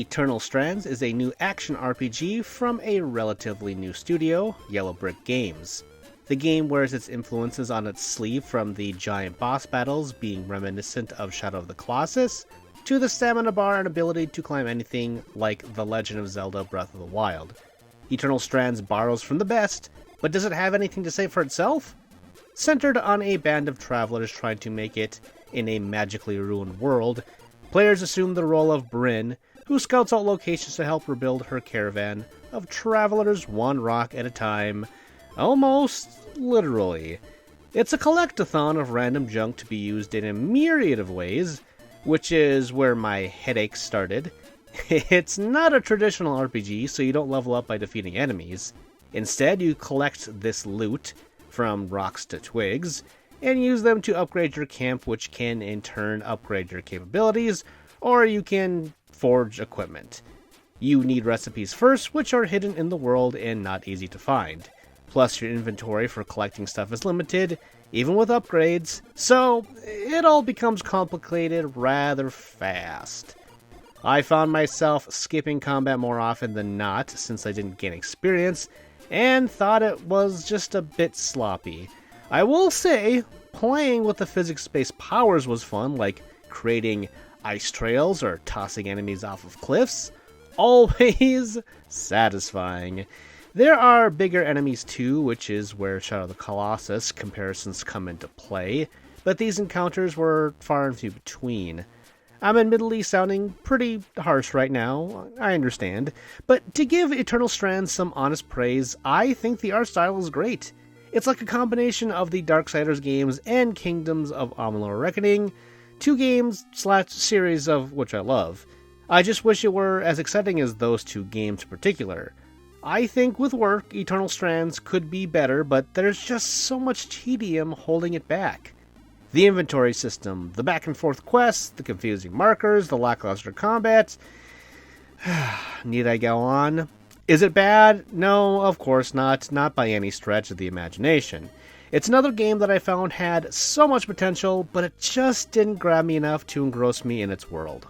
Eternal Strands is a new action RPG from a relatively new studio, Yellow Brick Games. The game wears its influences on its sleeve, from the giant boss battles being reminiscent of Shadow of the Colossus, to the stamina bar and ability to climb anything like the Legend of Zelda Breath of the Wild. Eternal Strands borrows from the best, but does it have anything to say for itself? Centered on a band of travelers trying to make it in a magically ruined world, players assume the role of Bryn, who scouts out locations to help rebuild her caravan of travelers one rock at a time, almost literally. It's a collectathon of random junk to be used in a myriad of ways, which is where my headache started. It's not a traditional RPG, so you don't level up by defeating enemies. Instead, you collect this loot, from rocks to twigs, and use them to upgrade your camp, which can in turn upgrade your capabilities, or you can forge equipment. You need recipes first, which are hidden in the world and not easy to find. Plus, your inventory for collecting stuff is limited, even with upgrades, so it all becomes complicated rather fast. I found myself skipping combat more often than not since I didn't gain experience, and thought it was just a bit sloppy. I will say, playing with the physics-based powers was fun, like creating ice trails or tossing enemies off of cliffs. Always satisfying. There are bigger enemies too, which is where Shadow of the Colossus comparisons come into play, but these encounters were far and few between. I'm admittedly sounding pretty harsh right now, I understand, but to give Eternal Strands some honest praise, I think the art style is great. It's like a combination of the Darksiders games and Kingdoms of Amalur Reckoning, two games / series of which I love. I just wish it were as exciting as those two games in particular. I think with work, Eternal Strands could be better, but there's just so much tedium holding it back. The inventory system, the back and forth quests, the confusing markers, the lackluster combat. Need I go on? Is it bad? No, of course not by any stretch of the imagination. It's another game that I found had so much potential, but it just didn't grab me enough to engross me in its world.